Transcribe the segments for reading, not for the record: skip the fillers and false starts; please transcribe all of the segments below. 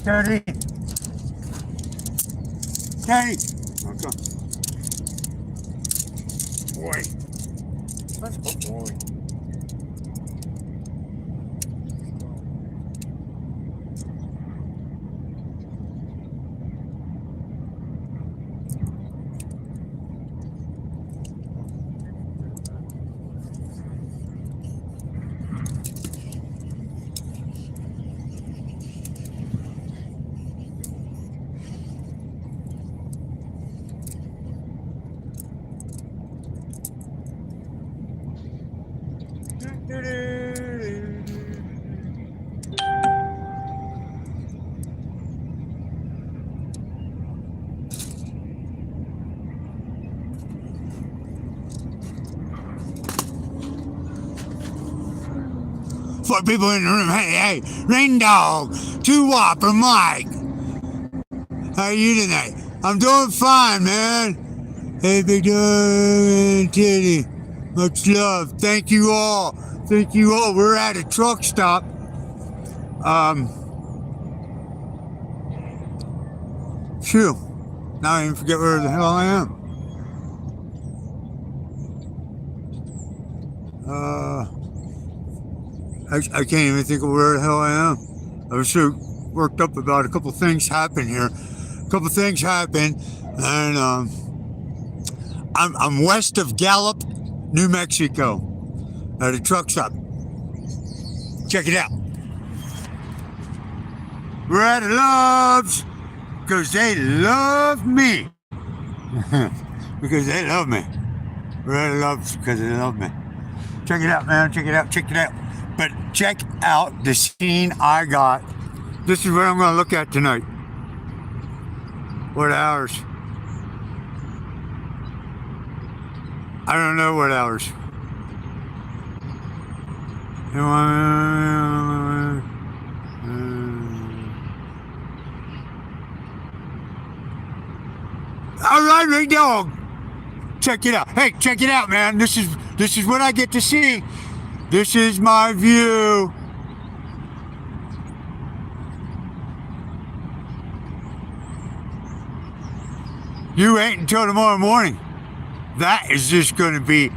Teddy. Teddy. Okay. Boy. That's a good boy. For people in the room, hey, Rain Dog, 2 Wop, and Mike. How are you tonight? I'm doing fine, man. Hey, Big Dog and Teddy. Much love. Thank you all. Thank you all. We're at a truck stop. Phew. Now I even forget where the hell I am. I can't even think of where the hell I am. I was so worked up about a couple things happened here. A couple things happened, and I'm west of Gallup, New Mexico, at a truck stop. Check it out. We're at Love's because they love me. Because they love me. We're at Love's because they love me. Check it out, man. Check it out. Check it out. But check out the scene I got. This is what I'm going to look at tonight. What hours? I don't know what hours. All right, Big Dog. Check it out. Hey, check it out, man. This is what I get to see. This is my view. You wait until tomorrow morning. That is just going to be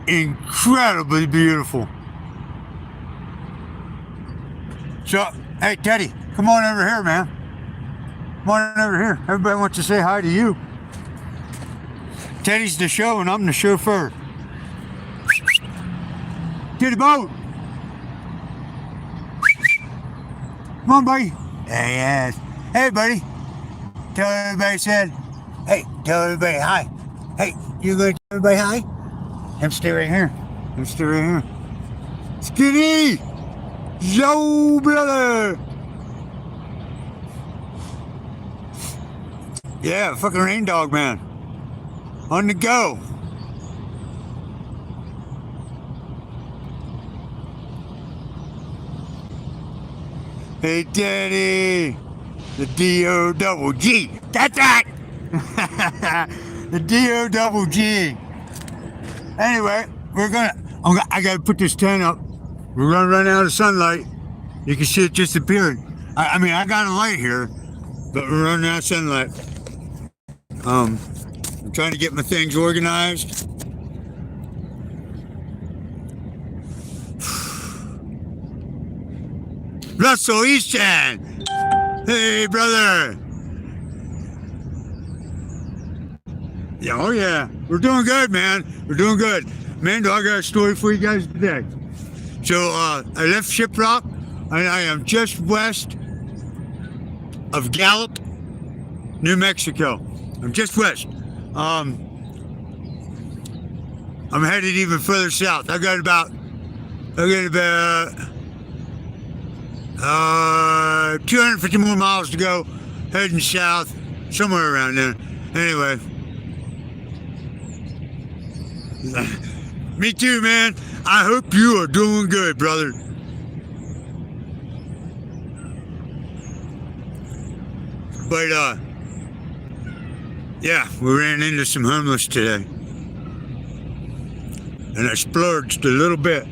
incredibly beautiful. So, hey, Teddy, come on over here, man. Come on over here. Everybody wants to say hi to you. Teddy's the show, and I'm the chauffeur. To the boat. Come on, buddy. There he is. Hey, buddy. Tell everybody said, hey, tell everybody hi. Hey, you gonna tell everybody hi? I'm still right here. I'm still right here. Skinny! Yo, brother! Yeah, fucking Rain Dog, man. On the go. Hey, Daddy. The D-O-double-G. That's right. The D-O-double-G. Anyway, I gotta put this tent up. We're gonna run out of sunlight. You can see it disappearing. I mean, I got a light here, but we're running out of sunlight. I'm trying to get my things organized. Russell Easton! Hey, brother! Yeah, oh yeah, we're doing good, man. We're doing good. Mando, I got a story for you guys today. So, I left Shiprock, and I am just west of Gallup, New Mexico. I'm just west. I'm headed even further south. I got about 250 more miles to go, heading south, somewhere around there. Anyway, me too, man. I hope you are doing good, brother. But, yeah, we ran into some homeless today. And I splurged a little bit.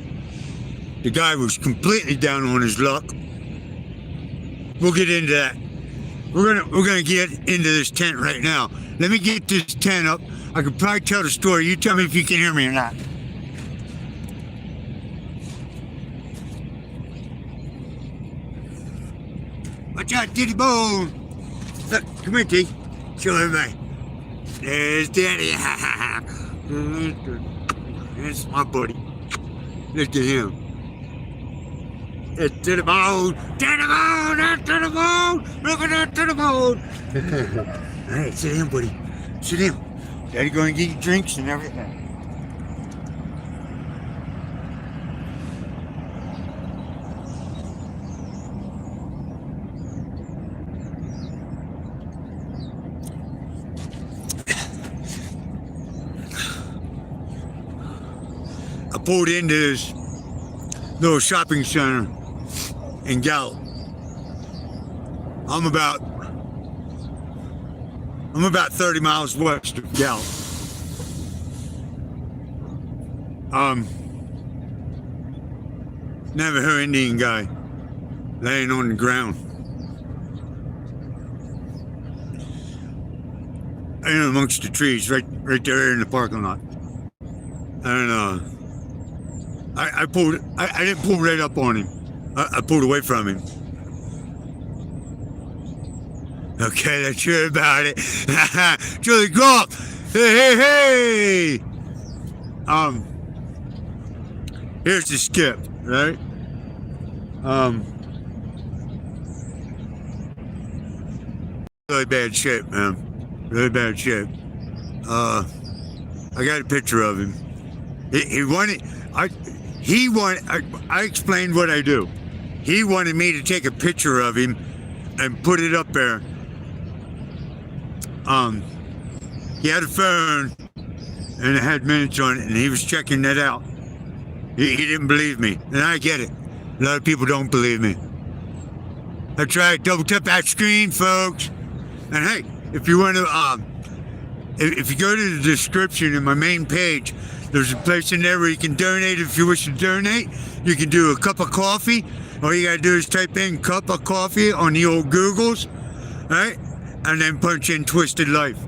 The guy was completely down on his luck. we'll get into that. We're gonna get into this tent right now. Let me get this tent up. I could probably tell the story. You tell me if you can hear me or not. Watch out, Titty Bone. Look, come here, T. Show everybody. There's Daddy. That's my buddy. Look at him. It's to the bone. To the bone. To the bone. Look at that, to the bone. All right, sit down, buddy. Sit down. Daddy going to get you drinks and everything. I pulled into this little shopping center in Gallup. I'm about 30 miles west of Gallup. Navajo Indian guy laying on the ground. In amongst the trees, right there in the parking lot. And I didn't pull right up on him. I pulled away from him. Okay, let's hear about it. Julie, go up. Hey. Here's the skip, right? Really bad shape, man. Really bad shape. I got a picture of him. I explained what I do. He wanted me to take a picture of him and put it up there. He had a phone and it had minutes on it, and he was checking that out. He didn't believe me, and I get it. A lot of people don't believe me. That's right, double tap that screen, folks. And hey, if you want to, if you go to the description in my main page, there's a place in there where you can donate if you wish to donate. You can do a cup of coffee. All you gotta do is type in cup of coffee on the old Googles, right? And then punch in Twisted Life,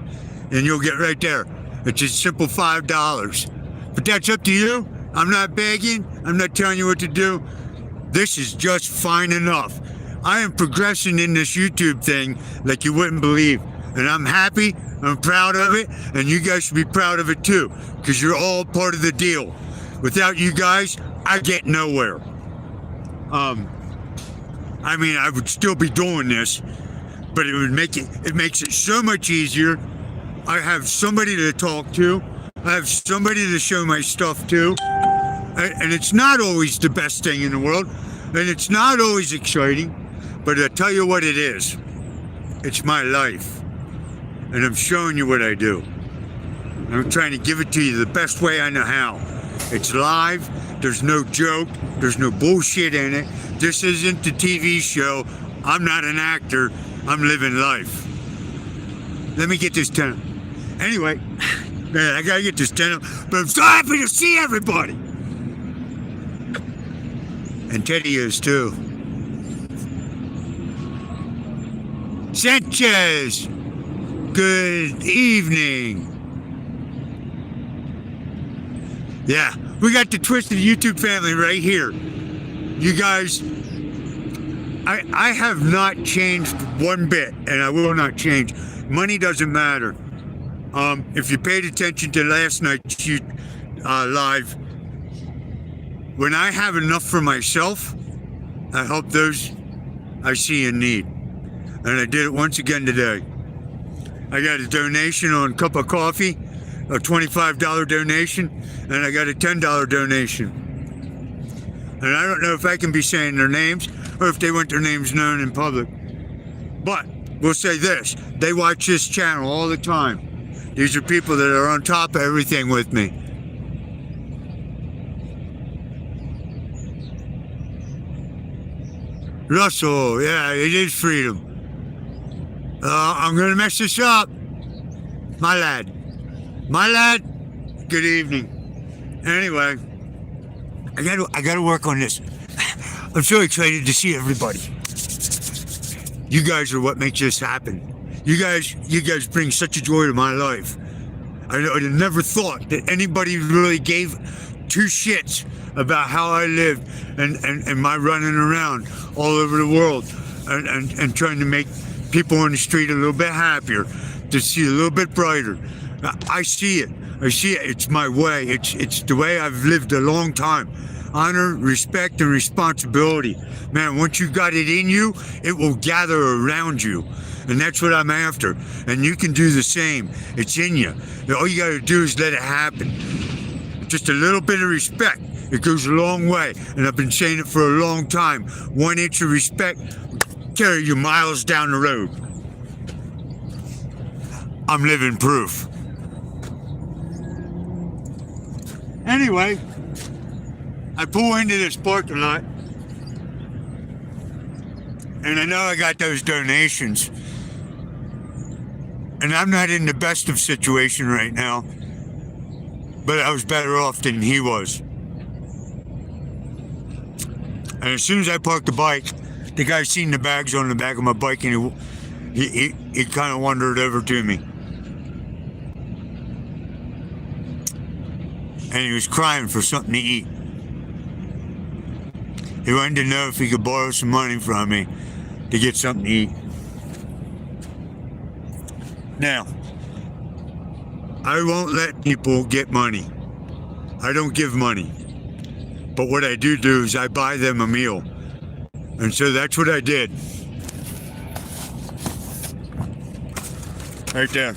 and you'll get right there. It's a simple $5. But that's up to you. I'm not begging. I'm not telling you what to do. This is just fine enough. I am progressing in this YouTube thing like you wouldn't believe. And I'm happy. I'm proud of it. And you guys should be proud of it too, because you're all part of the deal. Without you guys, I get nowhere. I mean, I would still be doing this, but it makes it so much easier. I have somebody to talk to. I have somebody to show my stuff to. And it's not always the best thing in the world. And it's not always exciting. But I tell you what it is. It's my life. And I'm showing you what I do. I'm trying to give it to you the best way I know how. It's live. There's no joke. There's no bullshit in it. This isn't the TV show. I'm not an actor. I'm living life. Let me get this tent. Anyway, man, I gotta get this tent up. But I'm so happy to see everybody. And Teddy is too. Sanchez, good evening. Yeah, we got the Twisted YouTube family right here. You guys, I have not changed one bit, and I will not change. Money doesn't matter. If you paid attention to last night's live, when I have enough for myself, I help those I see in need. And I did it once again today. I got a donation on a cup of coffee, a $25 donation, and I got a $10 donation. And I don't know if I can be saying their names or if they want their names known in public. But we'll say this, they watch this channel all the time. These are people that are on top of everything with me. Russell, yeah, it is freedom. I'm gonna mess this up. My lad, good evening. Anyway, I gotta work on this. I'm so excited to see everybody. You guys are what makes this happen. You guys bring such a joy to my life. I never thought that anybody really gave two shits about how I lived and my running around all over the world and trying to make people on the street a little bit happier, to see a little bit brighter. I see it. It's my way. It's the way I've lived a long time. Honor, respect, and responsibility. Man, once you got it in you, it will gather around you. And that's what I'm after. And you can do the same. It's in you. All you got to do is let it happen. Just a little bit of respect. It goes a long way. And I've been saying it for a long time. 1 inch of respect carry you miles down the road. I'm living proof. Anyway, I pull into this parking lot, and I know I got those donations, and I'm not in the best of situation right now, but I was better off than he was. And as soon as I parked the bike, the guy seen the bags on the back of my bike, and he kind of wandered over to me. And he was crying for something to eat. He wanted to know if he could borrow some money from me to get something to eat. Now, I won't let people get money. I don't give money. But what I do is I buy them a meal. And so that's what I did. Right there.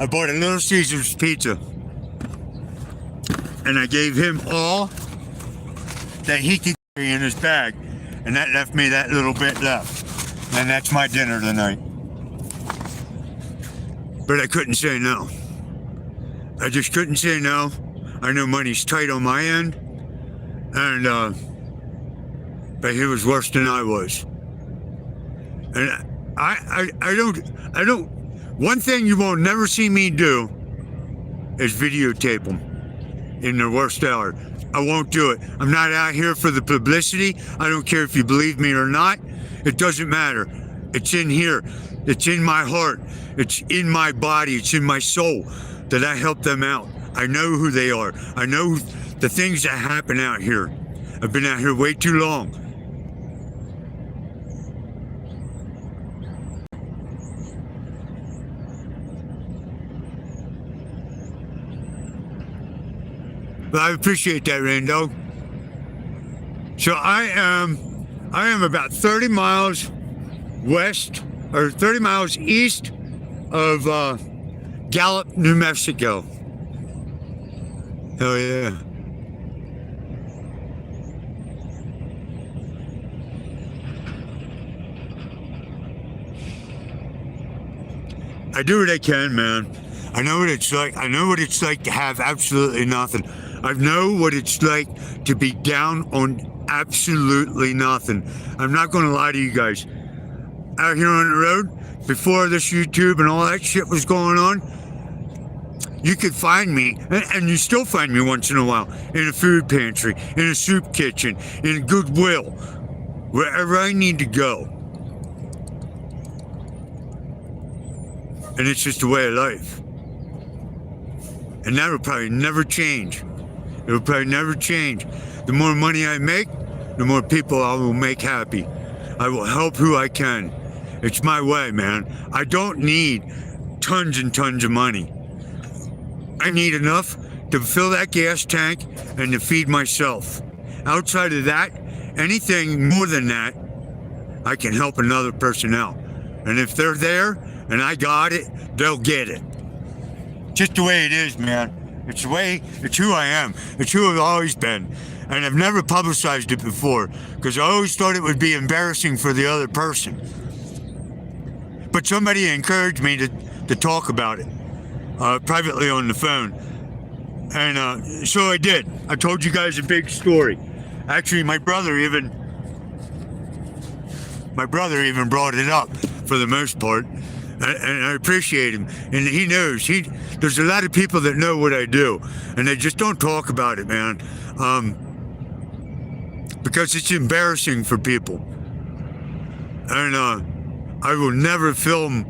I bought a Little Caesars pizza. And I gave him all that he could carry in his bag. And that left me that little bit left. And that's my dinner tonight. But I couldn't say no. I just couldn't say no. I know money's tight on my end. And, but he was worse than I was. And I don't, one thing you won't never see me do is videotape them in their worst hour. I won't do it. I'm not out here for the publicity. I don't care if you believe me or not. It doesn't matter. It's in here. It's in my heart. It's in my body. It's in my soul that I help them out. I know who they are. I know the things that happen out here. I've been out here way too long. But I appreciate that, Rando. So I am about 30 miles west, or 30 miles east of Gallup, New Mexico. Hell yeah. I do what I can, man. I know what it's like. I know what it's like to have absolutely nothing. I know what it's like to be down on absolutely nothing. I'm not going to lie to you guys. Out here on the road, before this YouTube and all that shit was going on, you could find me, and you still find me once in a while, in a food pantry, in a soup kitchen, in Goodwill, wherever I need to go. And it's just a way of life. And that will probably never change. It will probably never change. The more money I make, the more people I will make happy. I will help who I can. It's my way, man. I don't need tons and tons of money. I need enough to fill that gas tank and to feed myself. Outside of that, anything more than that, I can help another person out. And if they're there and I got it, they'll get it. Just the way it is, man. It's the way, it's who I am. It's who I've always been. And I've never publicized it before because I always thought it would be embarrassing for the other person. But somebody encouraged me to talk about it privately on the phone. And so I did. I told you guys a big story. Actually, my brother even brought it up for the most part. And I appreciate him. And he knows. There's a lot of people that know what I do. And they just don't talk about it, man. Because it's embarrassing for people. And I will never film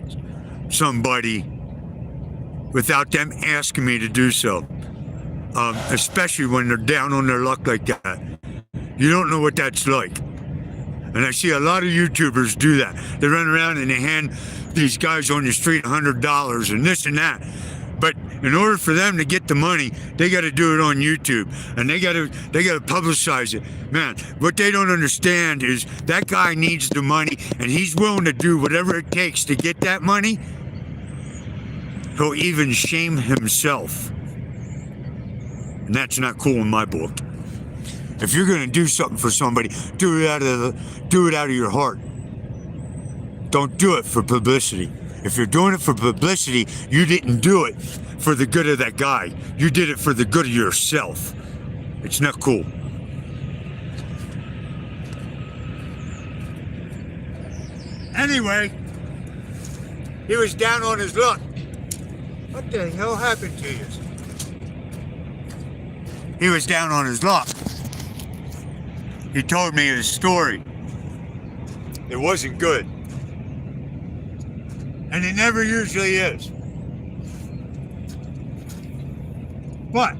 somebody without them asking me to do so. Especially when they're down on their luck like that. You don't know what that's like. And I see a lot of YouTubers do that. They run around and they hand these guys on the street $100 and this and that. But in order for them to get the money, they got to do it on YouTube, and they got to publicize it. Man, what they don't understand is that guy needs the money, and he's willing to do whatever it takes to get that money. He'll even shame himself, and that's not cool in my book. If you're gonna do something for somebody, do it out of your heart. Don't do it for publicity. If you're doing it for publicity, you didn't do it for the good of that guy. You did it for the good of yourself. It's not cool. Anyway, he was down on his luck. What the hell happened to you? He was down on his luck. He told me his story. It wasn't good. And it never usually is. But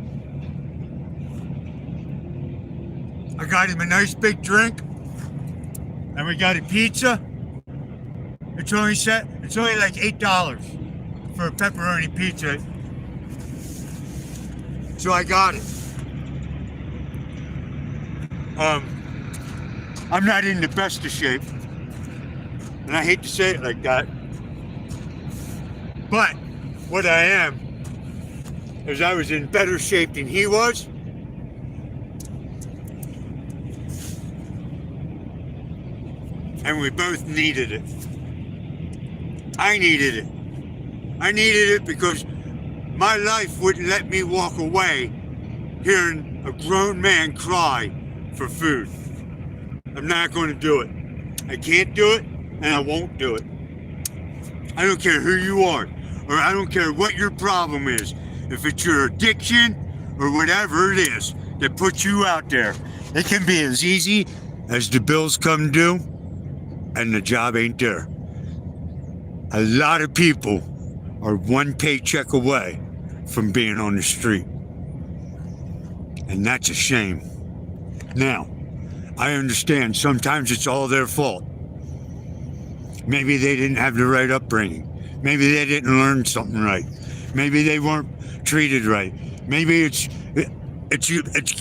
I got him a nice big drink, and we got a pizza. It's only like $8 for a pepperoni pizza. So I got it. I'm not in the best of shape, and I hate to say it like that, but what I am is I was in better shape than he was. And we both needed it. I needed it. I needed it because my life wouldn't let me walk away hearing a grown man cry for food. I'm not going to do it. I can't do it, and I won't do it. I don't care who you are, or I don't care what your problem is. If it's your addiction or whatever it is that puts you out there, it can be as easy as the bills come due and the job ain't there. A lot of people are one paycheck away from being on the street. And that's a shame. Now, I understand sometimes it's all their fault. Maybe they didn't have the right upbringing. Maybe they didn't learn something right. Maybe they weren't treated right. Maybe it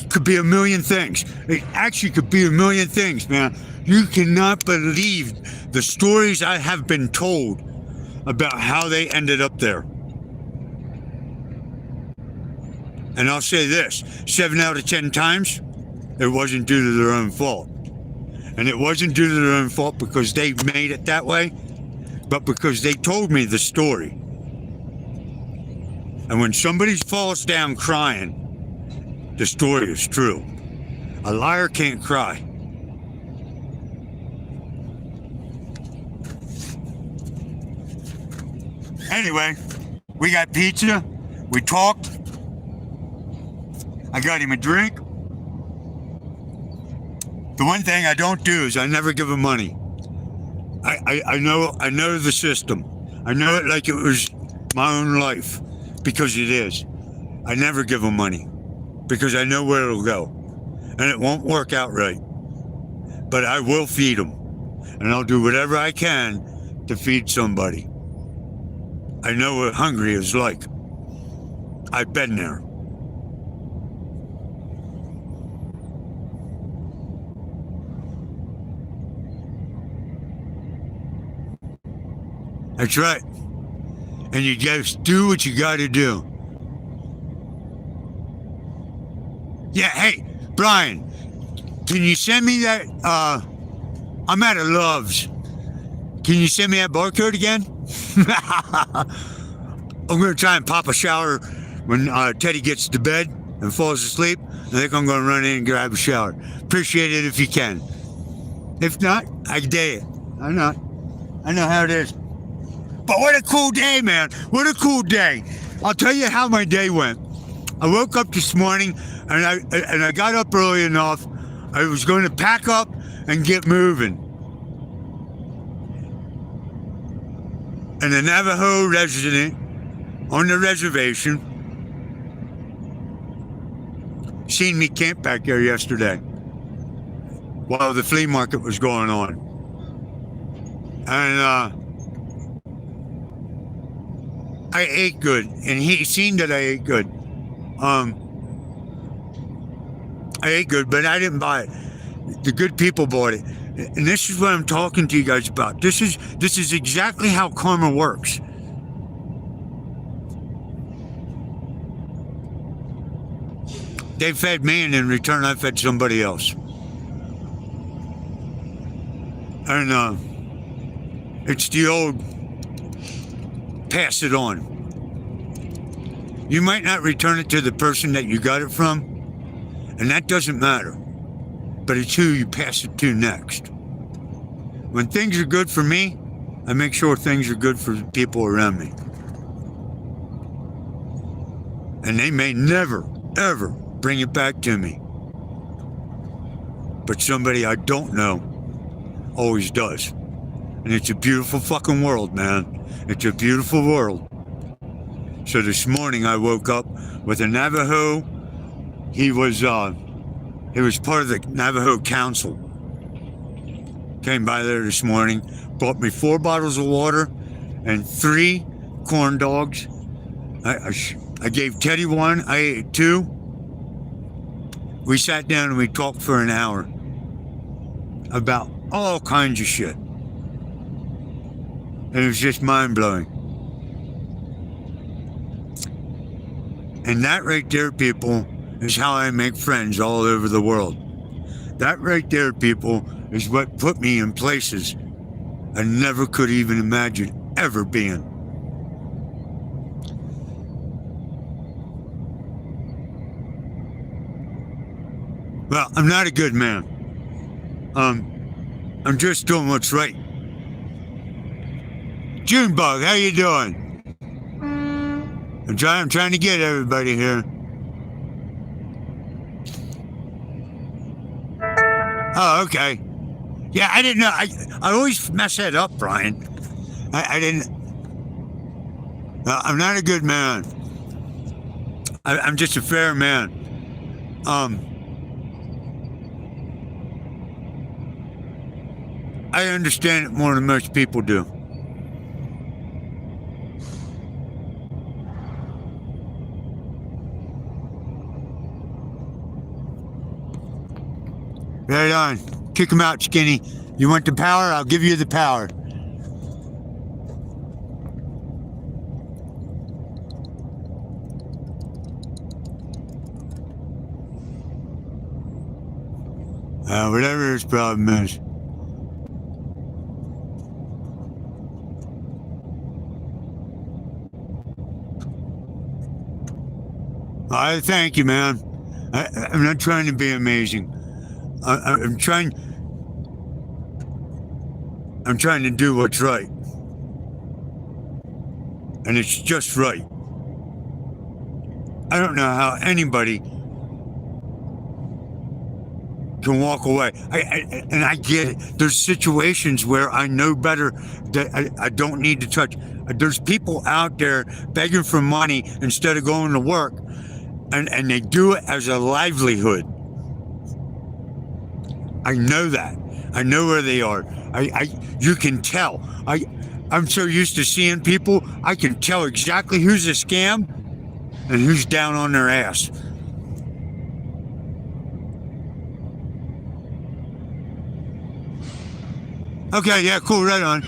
could be a million things. It actually could be a million things, man. You cannot believe the stories I have been told about how they ended up there. And I'll say this, 7 out of 10 times, it wasn't due to their own fault. And it wasn't due to their own fault because they made it that way, but because they told me the story. And when somebody falls down crying, the story is true. A liar can't cry. Anyway, we got pizza, we talked, I got him a drink. The one thing I don't do is I never give him money. I know the system. I know it like it was my own life, because it is. I never give him money because I know where it'll go, and it won't work out right. But I will feed him, and I'll do whatever I can to feed somebody. I know what hungry is like. I've been there. That's right. And you just do what you gotta do. Yeah, hey, Brian, can you send me that, I'm out of Love's. Can you send me that barcode again? I'm gonna try and pop a shower when Teddy gets to bed and falls asleep. I think I'm gonna run in and grab a shower. Appreciate it if you can. If not, I dare it. I know how it is. But what a cool day, man. What a cool day. I'll tell you how my day went. I woke up this morning and I got up early enough. I was going to pack up and get moving. and a Navajo resident on the reservation seen me camp back there yesterday while the flea market was going on. And I ate good, and he seen that I ate good. I ate good, but I didn't buy it. The good people bought it. And this is what I'm talking to you guys about. This is exactly how karma works. They fed me, and in return, I fed somebody else. And it's the old pass it on. You might not return it to the person that you got it from, and that doesn't matter. But it's who you pass it to next. When things are good for me, I make sure things are good for the people around me. And they may never, ever bring it back to me. But somebody I don't know always does. And it's a beautiful fucking world, man. It's a beautiful world. So this morning I woke up with a Navajo. He was part of the Navajo Council. Came by there this morning, brought me 4 bottles of water and 3 corn dogs. I gave Teddy 1, I ate 2. We sat down and we talked for an hour about all kinds of shit. And it was just mind-blowing. And that right there, people, is how I make friends all over the world. That right there, people, is what put me in places I never could even imagine ever being. Well, I'm not a good man. I'm just doing what's right. Junebug, how you doing? I'm trying to get everybody here. Oh, okay. Yeah, I didn't know. I always mess that up, Brian. I didn't. I'm not a good man. I'm just a fair man. I understand it more than most people do. Right on. Kick him out, Skinny. You want the power? I'll give you the power. Whatever his problem is. I thank you, man. I'm not trying to be amazing. I'm trying to do what's right. And it's just right. I don't know how anybody can walk away. And I get it. There's situations where I know better that I don't need to touch. There's people out there begging for money instead of going to work. And they do it as a livelihood. I know that. I know where they are. You can tell. I'm so used to seeing people, I can tell exactly who's a scam and who's down on their ass. Okay, yeah, cool, right on.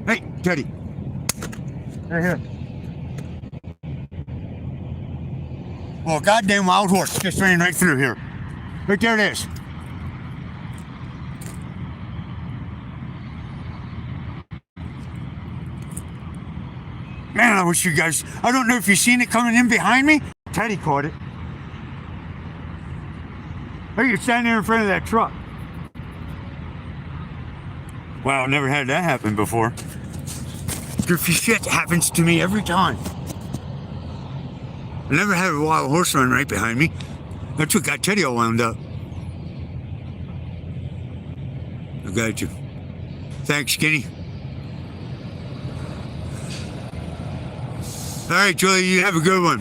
Hey, Teddy. Right here. Well, goddamn wild horse just ran right through here. Right there it is. Man, I wish you guys, I don't know if you've seen it coming in behind me. Teddy caught it. Hey, you're standing there in front of that truck. Wow, never had that happen before. Goofy shit happens to me every time. I never had a wild horse run right behind me. That's what got Teddy all wound up. I got you. Thanks, Skinny. right, Julie, you have a good one.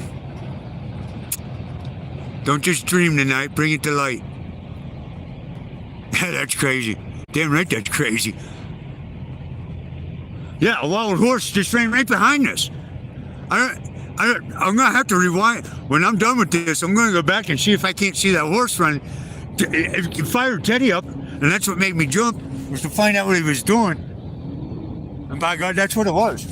Don't just dream tonight, bring it to light. That's crazy. Damn right, that's crazy. Yeah, a wild horse just ran right behind us. I'm gonna have to rewind. When I'm done with this, I'm gonna go back and see if I can't see that horse running. Fire Teddy up, and that's what made me jump, was to find out what he was doing. And by God, that's what it was.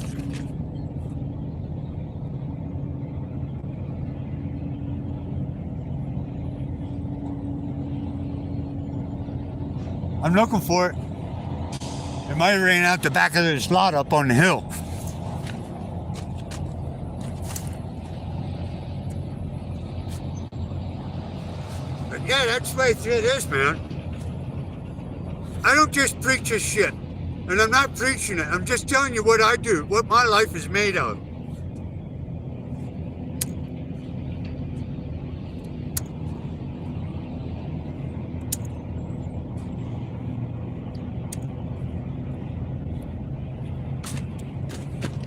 I'm looking for it. It might have ran out the back of this lot up on the hill. But yeah, that's the way it is, man. I don't just preach this shit. And I'm not preaching it. I'm just telling you what I do, what my life is made of.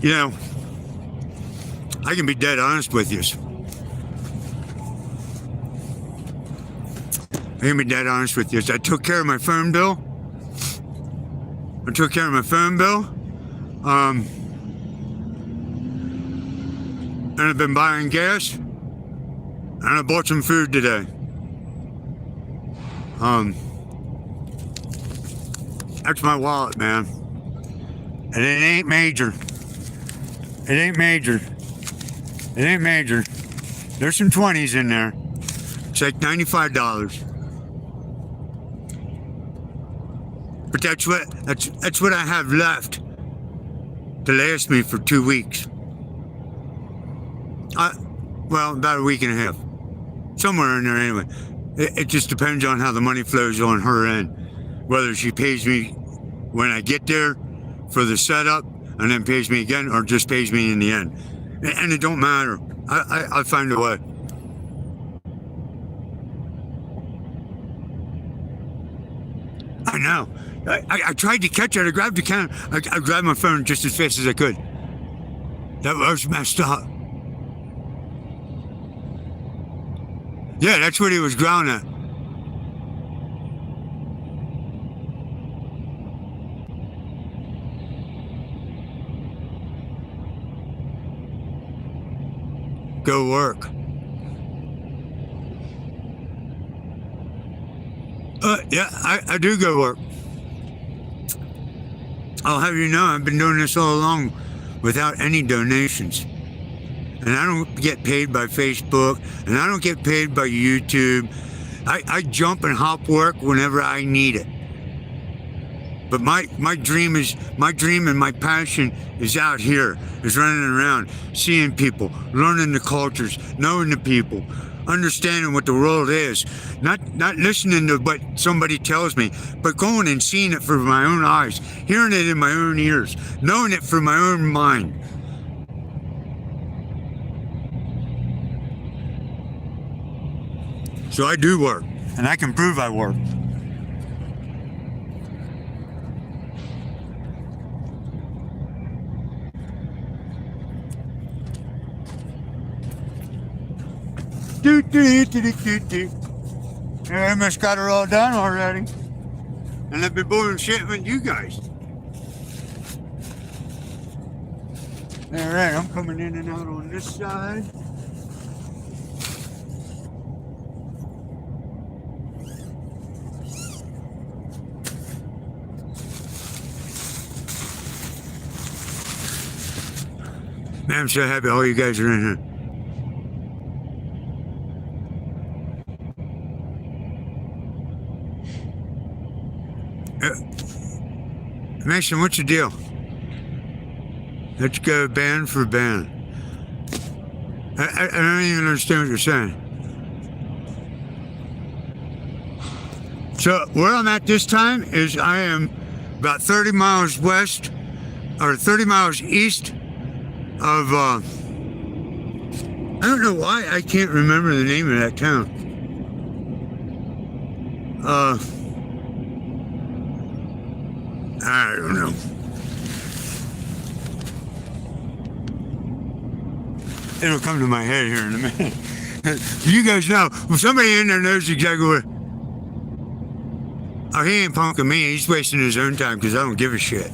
You know, I can be dead honest with you. I can be dead honest with you. I took care of my phone bill. And I've been buying gas. And I bought some food today. That's my wallet, man. And it ain't major. It ain't major. There's some 20s in there. It's like $95. But that's what I have left to last me for 2 weeks. Well, about a week and a half. Somewhere in there anyway. It just depends on how the money flows on her end. Whether she pays me when I get there for the setup and then pays me again, or just pays me in the end. And it don't matter. I'll find a way. I know. I tried to catch it. I grabbed the camera. I grabbed my phone just as fast as I could. That was messed up. Yeah, that's what he was growling at. Go work. Yeah, I do go work. I'll have you know, I've been doing this all along without any donations. And I don't get paid by Facebook, and I don't get paid by YouTube. I jump and hop work whenever I need it. But my dream and my passion is out here, is running around, seeing people, learning the cultures, knowing the people, understanding what the world is, not listening to what somebody tells me, but going and seeing it for my own eyes, hearing it in my own ears, knowing it from my own mind. So I do work, and I can prove I work. I almost got her all done already. And I've been bullshitting with you guys. Alright, I'm coming in and out on this side. Man, I'm so happy all you guys are in here. Mason, what's the deal? Let's go band for band. I don't even understand what you're saying. So where I'm at this time is I am about 30 miles west, or 30 miles east of, I don't know why I can't remember the name of that town. I don't know. It'll come to my head here in a minute. You guys know, well, somebody in there knows exactly what. Oh, he ain't punking me. He's wasting his own time because I don't give a shit.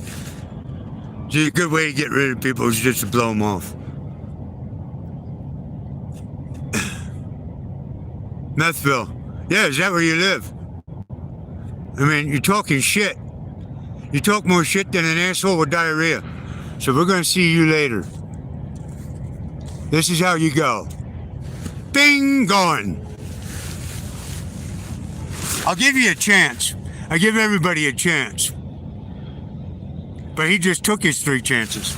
See, a good way to get rid of people is just to blow them off. Methville. Yeah, is that where you live? I mean, you're talking shit. You talk more shit than an asshole with diarrhea. So we're going to see you later. This is how you go. Bing, gone. I'll give you a chance. I give everybody a chance. But he just took his 3 chances.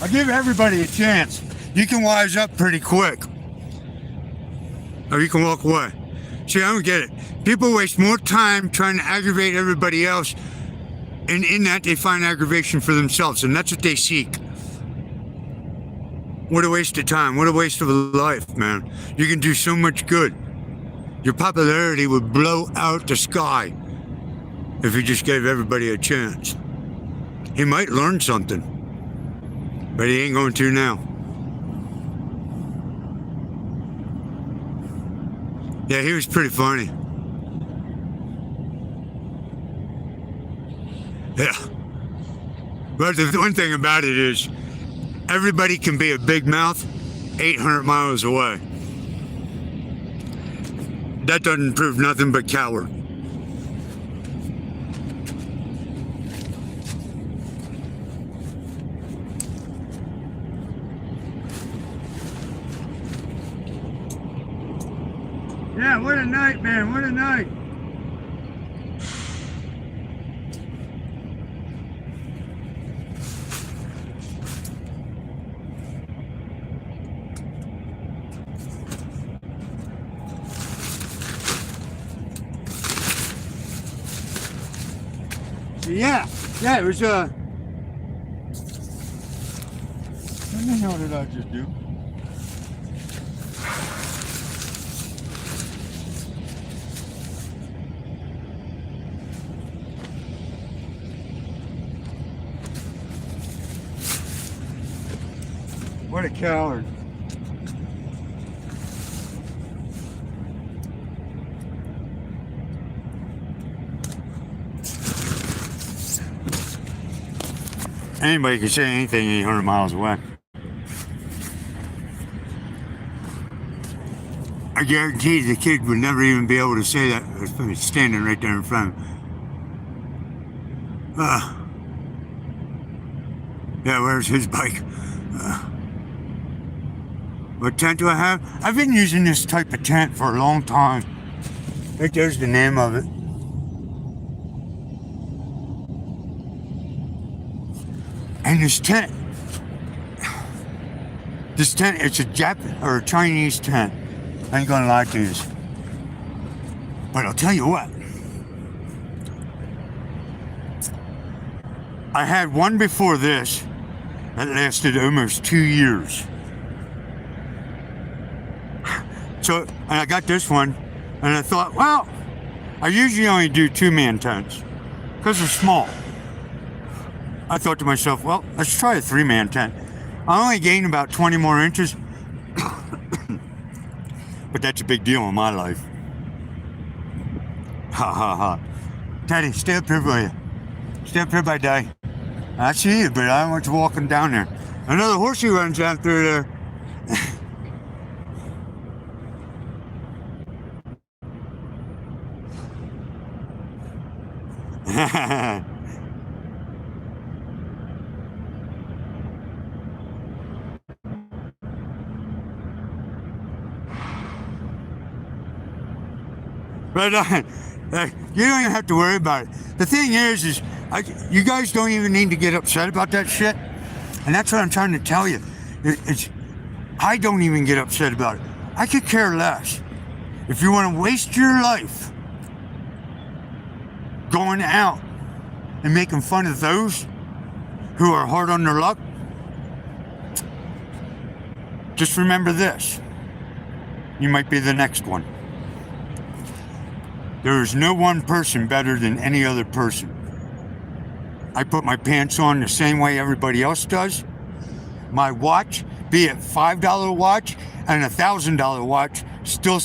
I give everybody a chance. You can wise up pretty quick. Or you can walk away. See, I don't get it. People waste more time trying to aggravate everybody else, and in that they find aggravation for themselves, and that's what they seek. What a waste of time. What a waste of a life, man. You can do so much good. Your popularity would blow out the sky if you just gave everybody a chance. He might learn something, but he ain't going to now. Yeah, he was pretty funny. Yeah. But the one thing about it is, everybody can be a big mouth 800 miles away. That doesn't prove nothing but coward. Yeah, what a night, man. What a night. Yeah, it was, what the hell did I just do? What a coward. Anybody can say anything 800 miles away. I guarantee the kid would never even be able to say that. It's standing right there in front of him. Yeah, where's his bike? What tent do I have? I've been using this type of tent for a long time. Right there's the name of it. And this tent, it's a Japanese or a Chinese tent. I ain't gonna lie to you. But I'll tell you what. I had one before this that lasted almost 2 years. So, and I got this one, and I thought, well, I usually only do 2-man tents because they're small. I thought to myself, well, let's try a 3-man tent. I only gained about 20 more inches, but that's a big deal in my life. Ha ha ha. Teddy, stay up here by you. Stay up here by day. I see you, but I don't want you walking down there. Another horsey runs down through there. But you don't even have to worry about it. The thing is you guys don't even need to get upset about that shit. And that's what I'm trying to tell you. I don't even get upset about it. I could care less. If you want to waste your life, going out and making fun of those who are hard on their luck, just remember this. You might be the next one. There is no one person better than any other person. I put my pants on the same way everybody else does. My watch, be it $5 watch and $1,000 watch, still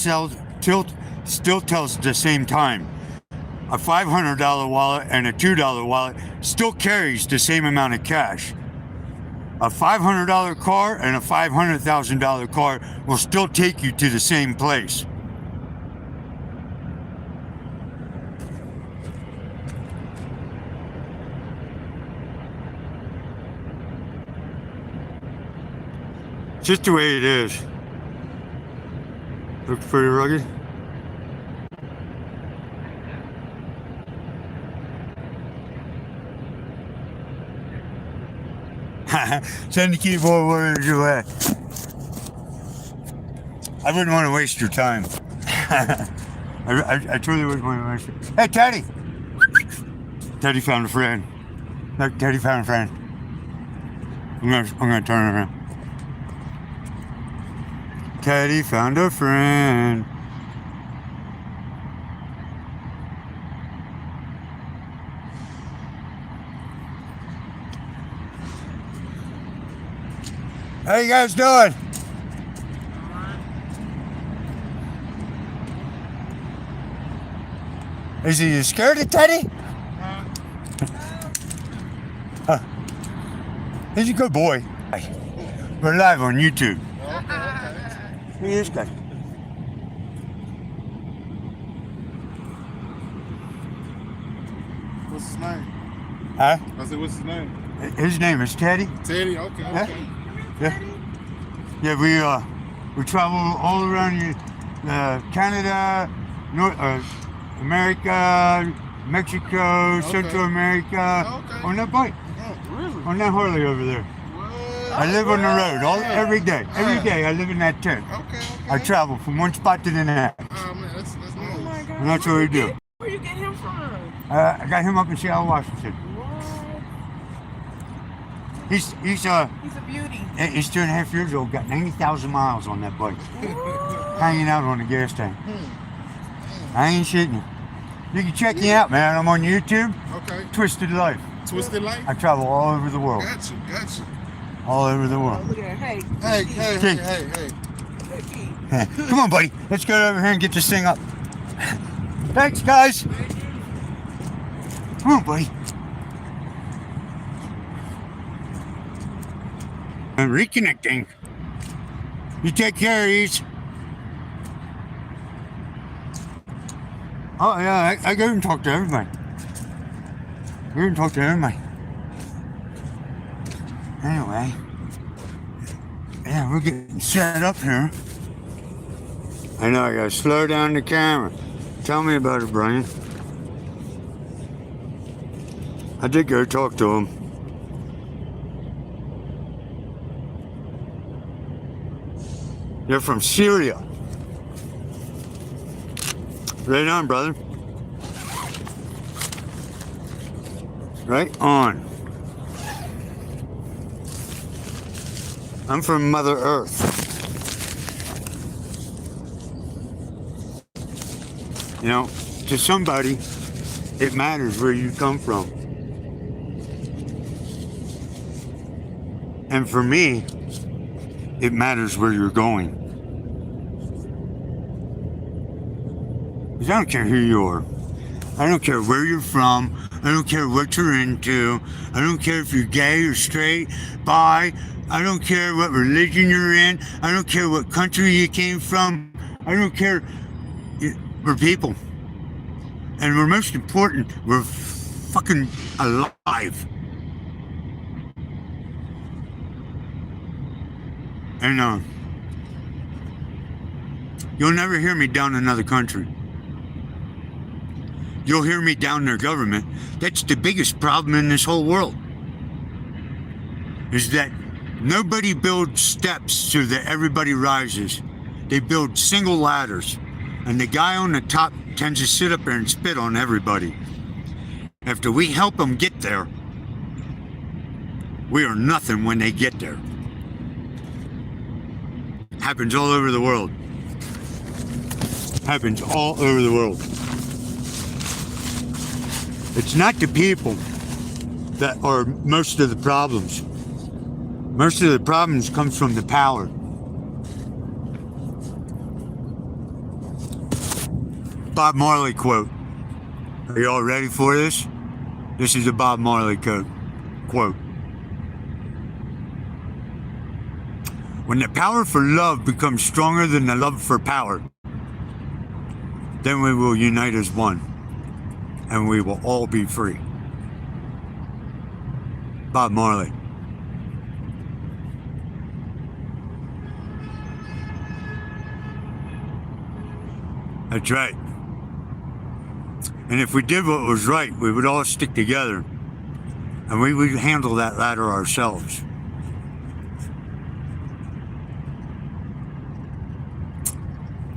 tells the same time. A $500 wallet and a $2 wallet still carries the same amount of cash. A $500 car and a $500,000 car will still take you to the same place. Just the way it is. Looks pretty rugged. Send the keyboard warriors away. I wouldn't want to waste your time. I truly wouldn't want to waste it. Hey, Teddy! Teddy found a friend. Look, Teddy found a friend. I'm gonna turn around. Teddy found a friend. How you guys doing? Is he scared of Teddy? He's a good boy. We're live on YouTube. He is good. What's his name? Huh? I said, what's his name? His name is Teddy. Teddy, okay, Yeah. okay. Yeah, we travel all around Canada, North America, Mexico, Okay. Central America, Okay. on that bike, Oh, really? on that Harley over there. What? I live on the road every day. Every day I live in that tent. Okay, okay. I travel from one spot to the next, Oh, man, that's nice. Oh my God. and that's what we do. Where you get him from? I got him up in Seattle, Washington. What? He's He's a beauty. he's 2.5 years old. Got 90,000 miles on that bike, hanging out on the gas tank. I ain't shitting you. You can check me out, man. I'm on YouTube. Okay. Twisted Life. Twisted Life? I travel all over the world. Gotcha, gotcha. All over the Oh, world. look at that. Hey. Hey, hey, hey, Okay. hey, hey. Come on, buddy. Let's go over here and get this thing up. Thanks, guys. Come on, buddy. I'm reconnecting. You take care of these. Oh, yeah, I go and talk to everybody. I go and talk to everybody. Anyway. Yeah, we're getting set up here. I know, I gotta slow down the camera. Tell me about it, Brian. I did go talk to him. They're from Syria. Right on, brother. Right on. I'm from Mother Earth. You know, to somebody, it matters where you come from. And for me, it matters where you're going. 'Cause I don't care who you are. I don't care where you're from. I don't care what you're into. I don't care if you're gay or straight, bi. I don't care what religion you're in. I don't care what country you came from. I don't care. We're people. And we're most important, we're fucking alive. And you'll never hear me down another country. You'll hear me down their government. That's the biggest problem in this whole world. Is that nobody builds steps so that everybody rises. They build single ladders. And the guy on the top tends to sit up there and spit on everybody. After we help them get there, we are nothing when they get there. Happens all over the world. Happens all over the world. It's not the people that are most of the problems. Most of the problems comes from the power. Bob Marley quote. Are you all ready for this? This is a Bob Marley quote. When the power for love becomes stronger than the love for power, then we will unite as one, and we will all be free. Bob Marley. That's right. And if we did what was right, we would all stick together, and we would handle that ladder ourselves.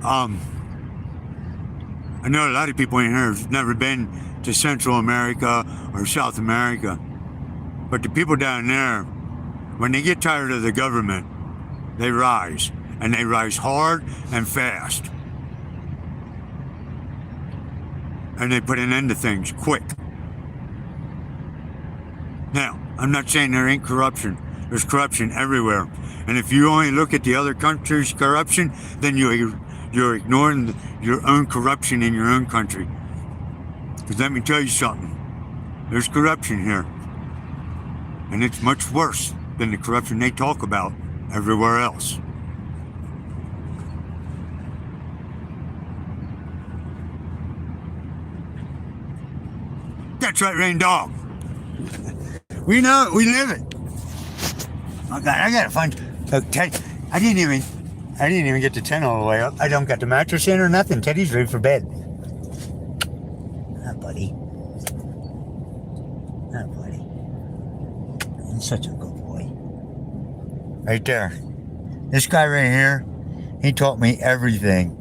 I know a lot of people in here have never been to Central America or South America, but the people down there, when they get tired of the government, they rise, and they rise hard and fast. And they put an end to things quick. Now, I'm not saying there ain't corruption. There's corruption everywhere. And if you only look at the other country's corruption, then you're ignoring your own corruption in your own country. Because let me tell you something. There's corruption here. And it's much worse than the corruption they talk about everywhere else. That's right, Rain Dog. We know it. We live it. Oh God, I gotta find. Ted, I didn't even get the tent all the way up. I don't got the mattress in or nothing. Teddy's ready for bed. Ah, buddy. Ah, buddy. He's such a good boy. Right there. This guy right here, he taught me everything.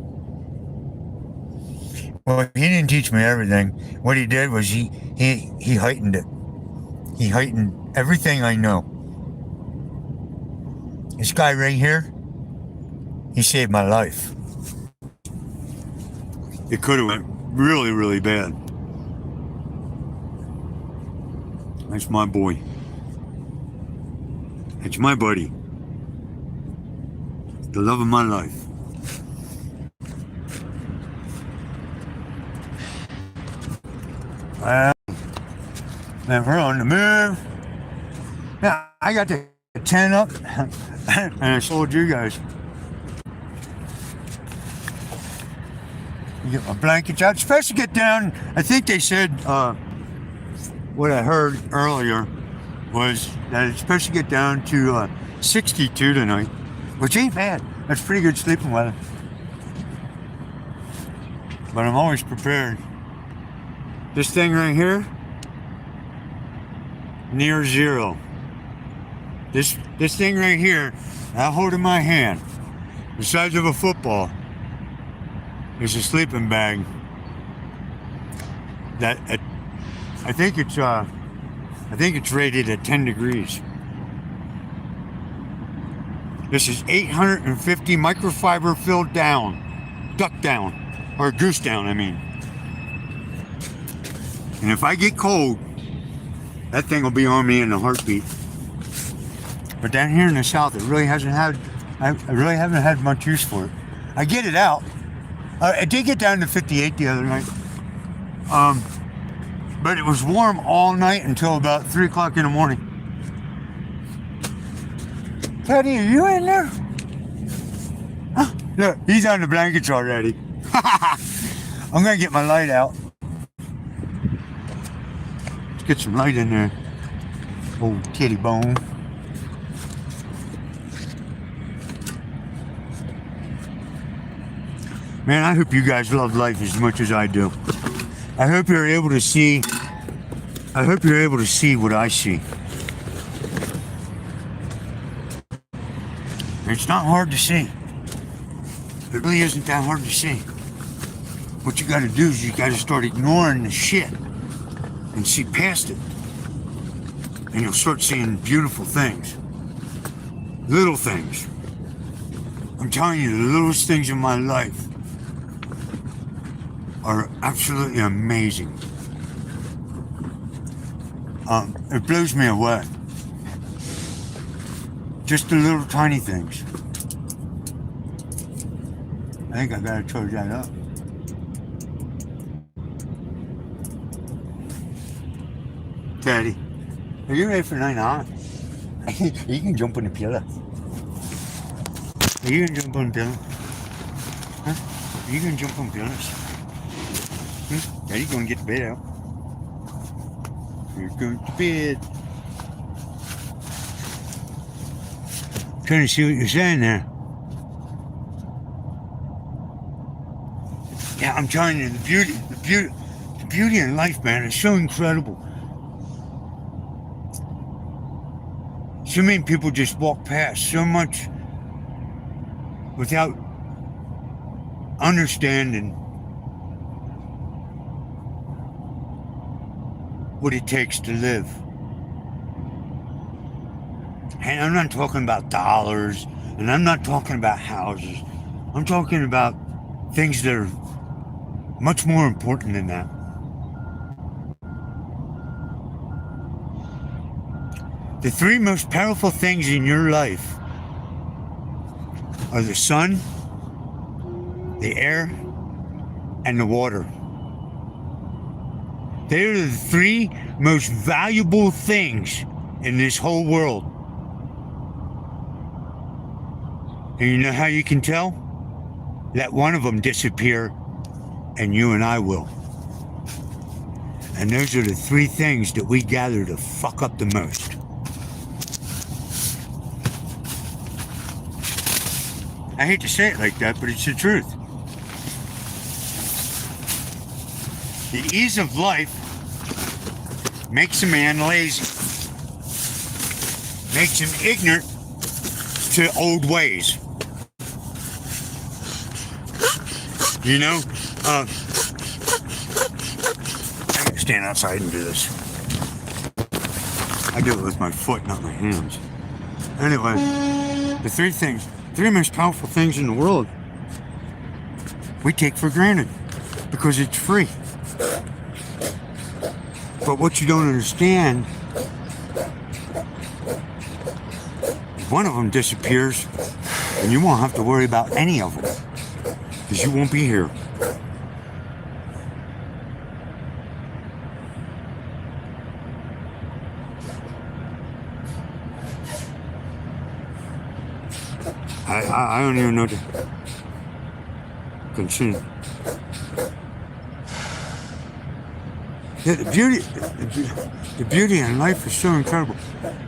Well, he didn't teach me everything. What he did was he heightened it. He heightened everything I know. This guy right here, he saved my life. It could have went really, really bad. That's my boy. That's my buddy. The love of my life. Well, man, we're on the move. Now, I got the tent up, and I sold you guys. You get my blankets out. It's supposed to get down, I think they said, what I heard earlier was that it's supposed to get down to 62 tonight, which ain't bad. That's pretty good sleeping weather. But I'm always prepared. This thing right here, near zero. This thing right here, I hold in my hand, the size of a football, is a sleeping bag. That I think it's rated at 10 degrees. This is 850 microfiber filled down, duck down, or goose down, I mean. And if I get cold, that thing will be on me in a heartbeat. But down here in the south, I really haven't had much use for it. I get it out. I did get down to 58 the other night. But it was warm all night until about 3 o'clock in the morning. Teddy, are you in there? Huh? Look, he's on the blankets already. I'm gonna get my light out. Let's get some light in there. Old titty bone. Man, I hope you guys love life as much as I do. I hope you're able to see what I see. It's not hard to see. It really isn't that hard to see. What you gotta do is you gotta start ignoring the shit and see past it. And you'll start seeing beautiful things. Little things. I'm telling you, the littlest things in my life are absolutely amazing. It blows me away. Just the little tiny things. I think I gotta charge that up. Daddy, are you ready for night on? You can jump on the pillow. Are you gonna jump on the pillow? Huh? Are you gonna jump on pillows? Daddy's gonna get the bed out. You're going to bed. Trying to see what you're saying there. Yeah, I'm telling you, the beauty in life, man, is so incredible. So many people just walk past so much without understanding what it takes to live. And I'm not talking about dollars, and I'm not talking about houses. I'm talking about things that are much more important than that. The three most powerful things in your life are the sun, the air, and the water. They are the three most valuable things in this whole world. And you know how you can tell? Let one of them disappear, and you and I will. And those are the three things that we gather to fuck up the most. I hate to say it like that, but it's the truth. The ease of life makes a man lazy, makes him ignorant to old ways. You know, I can stand outside and do this. I do it with my foot, not my hands. Anyway, the three most powerful things in the world, we take for granted because it's free. But what you don't understand, one of them disappears and you won't have to worry about any of them because you won't be here. I don't even know to continue. Yeah, the beauty in life is so incredible.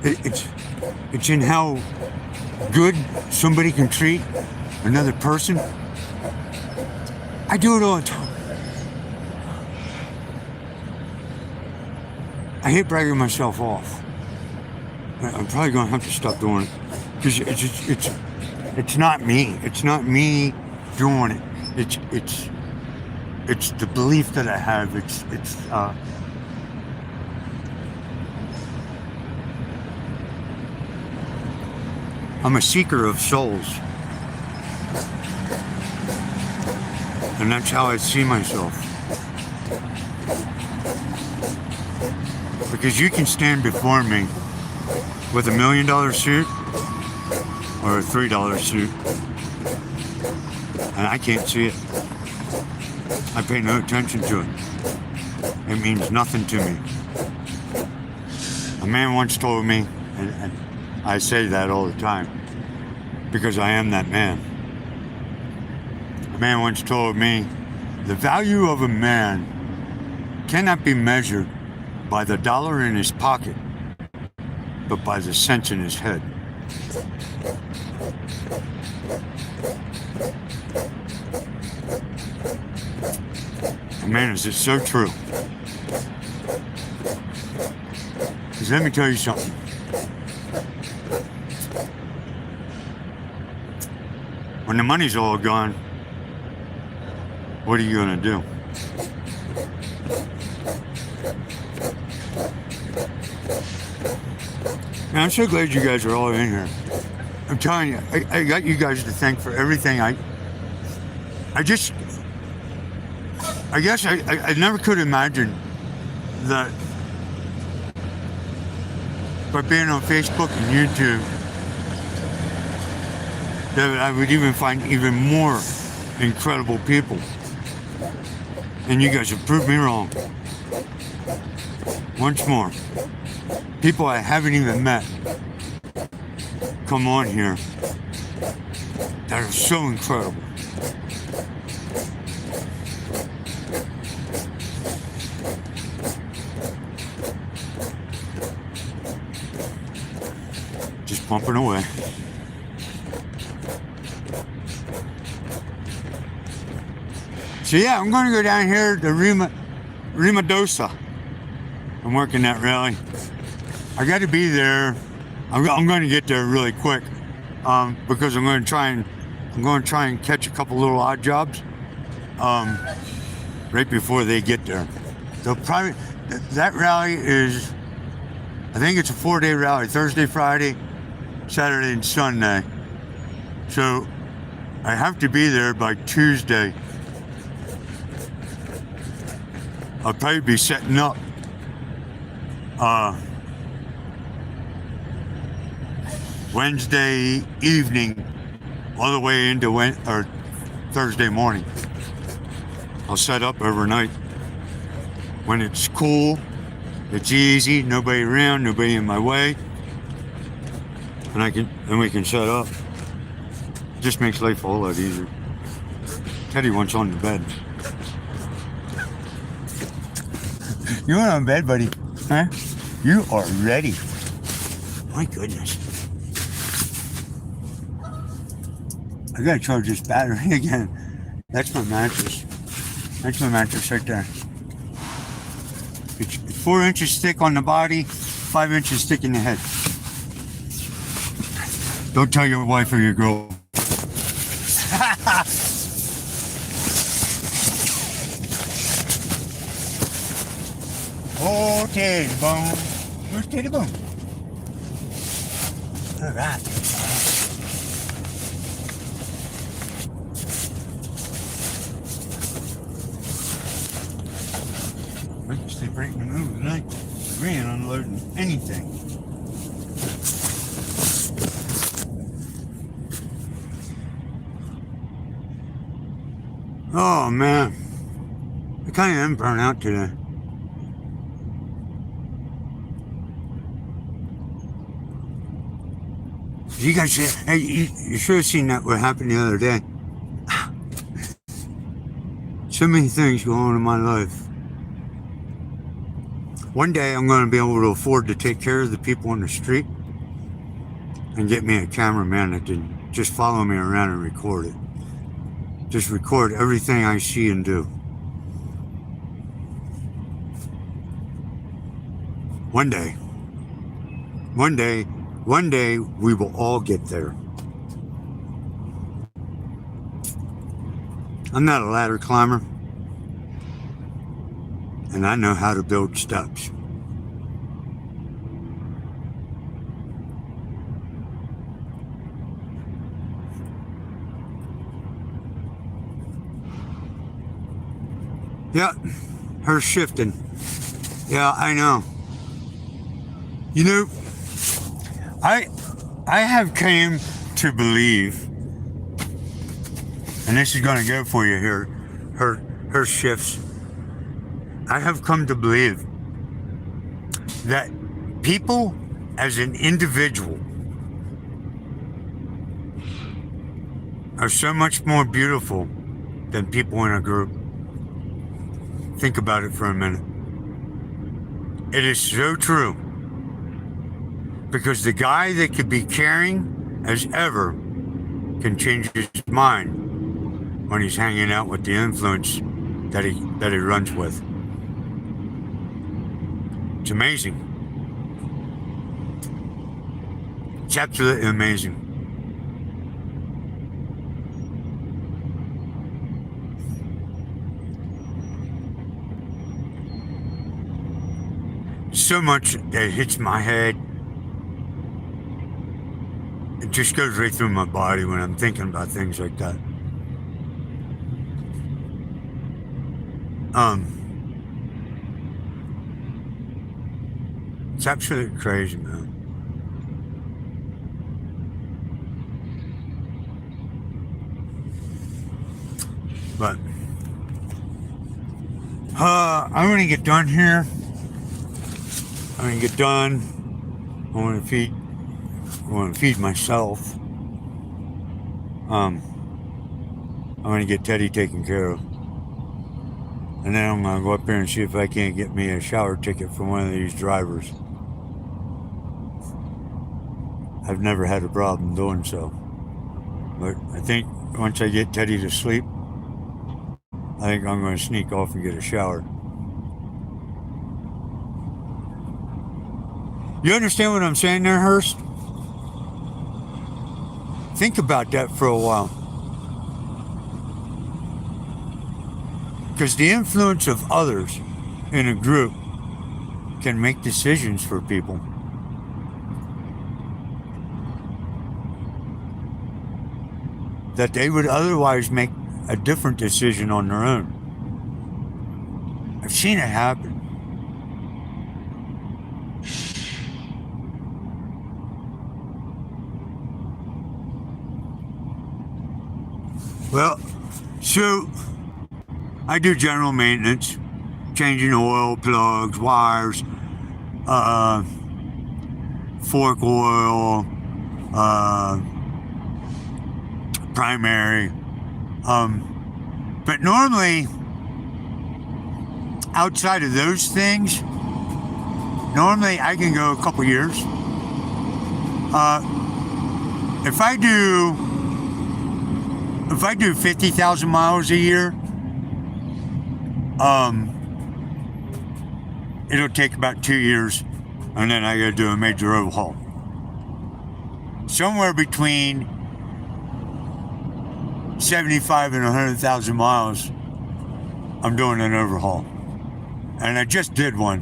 It's in how good somebody can treat another person. I do it all the time. I hate bragging myself off. I'm probably gonna have to stop doing it because it's not me. It's not me doing it. It's the belief that I have. I'm a seeker of souls. And that's how I see myself. Because you can stand before me with $1 million suit or a $3 suit, and I can't see it. I pay no attention to it. It means nothing to me. A man once told me, and I say that all the time, because I am that man. A man once told me, the value of a man cannot be measured by the dollar in his pocket, but by the sense in his head. Man, is it so true? Because let me tell you something. When the money's all gone, what are you gonna do? And I'm so glad you guys are all in here. I'm telling you, I got you guys to thank for everything. I guess I never could imagine that by being on Facebook and YouTube that I would even find even more incredible people. And you guys have proved me wrong. Once more. People I haven't even met come on here that are so incredible. Just pumping away. So yeah, I'm going to go down here to Rimadosa. I'm working that rally. I got to be there. I'm going to get there really quick because I'm going to try and catch a couple little odd jobs right before they get there. That rally is, I think it's a 4-day rally: Thursday, Friday, Saturday, and Sunday. So I have to be there by Tuesday. I'll probably be setting up Wednesday evening all the way into Thursday morning. I'll set up overnight. When it's cool, it's easy, nobody around, nobody in my way, and we can set up. Just makes life a whole lot easier. Teddy wants on the bed. You want on bed, buddy? Huh? You are ready. My goodness. I gotta charge this battery again. That's my mattress. That's my mattress right there. It's 4 inches thick on the body, 5 inches thick in the head. Don't tell your wife or your girl. Oh, Teddy Bone. Where's Teddy Bone? All right. We can sleep right in the middle of the night. We ain't unloading anything. Oh, man. I kind of am burnt out today. You guys, hey, you should have seen that what happened the other day. So many things going on in my life. One day I'm going to be able to afford to take care of the people on the street and get me a cameraman that can just follow me around and record it. Just record everything I see and do. One day we will all get there. I'm not a ladder climber, and I know how to build steps. Yeah, her shifting. Yeah, I know. You know, I have came to believe, and this is going to go for you here, her shifts. I have come to believe that people as an individual are so much more beautiful than people in a group. Think about it for a minute. It is so true. Because the guy that could be caring as ever can change his mind when he's hanging out with the influence that he runs with. It's amazing. It's absolutely amazing. so much that hits my head. It just goes right through my body when I'm thinking about things like that. It's absolutely crazy, man. But I'm gonna get done here. I'm gonna get done. I want to feed myself. I'm gonna get Teddy taken care of, and then I'm gonna go up there and see if I can't get me a shower ticket from one of these drivers. I've never had a problem doing so, but I think once I get Teddy to sleep, I think I'm going to sneak off and get a shower. You understand what I'm saying there, Hurst? Think about that for a while. Because the influence of others in a group can make decisions for people. That they would otherwise make a different decision on their own. I've seen it happen. Well, so I do general maintenance, changing oil, plugs, wires, fork oil, primary. But normally, outside of those things, normally I can go a couple years. If I do 50,000 miles a year, it'll take about 2 years, and then I gotta do a major overhaul. Somewhere between 75 and 100,000 miles, I'm doing an overhaul. And I just did one.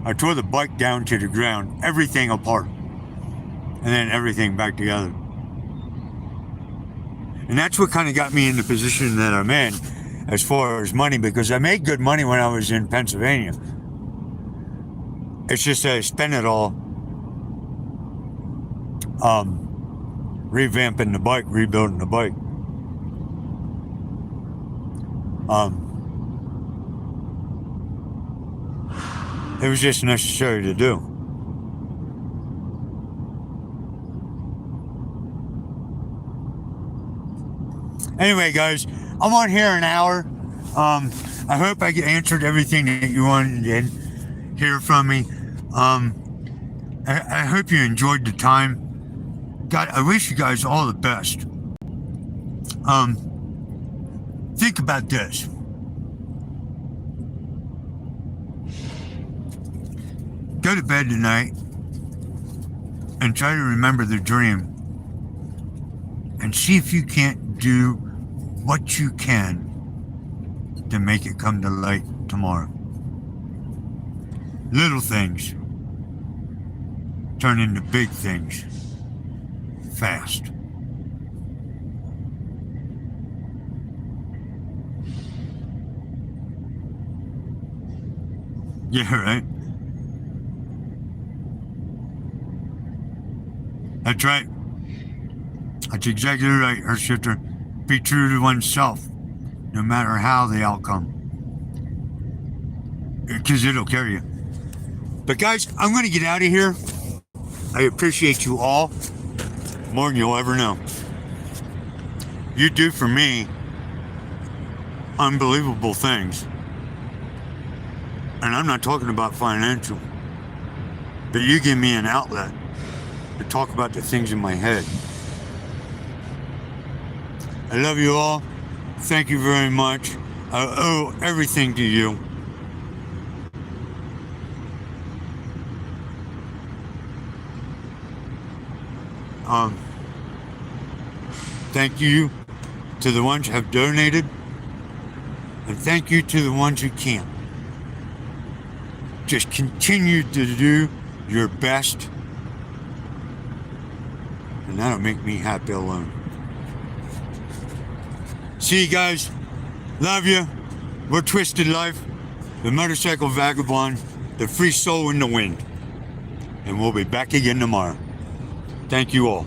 I tore the bike down to the ground, everything apart, and then everything back together. And that's what kind of got me in the position that I'm in as far as money, because I made good money when I was in Pennsylvania. It's just that I spent it all revamping the bike, rebuilding the bike. It was just necessary to do. Anyway, guys, I'm on here an hour. I hope I answered everything that you wanted to hear from me. I hope you enjoyed the time. God, I wish you guys all the best. Think about this. Go to bed tonight and try to remember the dream and see if you can't do what you can to make it come to light tomorrow. Little things turn into big things fast. Yeah, right? That's right. That's exactly right, Earthshifter. Be true to oneself, no matter how the outcome. Because it'll carry you. But guys, I'm going to get out of here. I appreciate you all more than you'll ever know. You do for me unbelievable things. And I'm not talking about financial. But you give me an outlet to talk about the things in my head. I love you all. Thank you very much. I owe everything to you. Thank you to the ones who have donated, and thank you to the ones who can't. Just continue to do your best. And that'll make me happy alone. See you guys. Love you. We're Twisted Life, the Motorcycle Vagabond, the free soul in the wind. And we'll be back again tomorrow. Thank you all.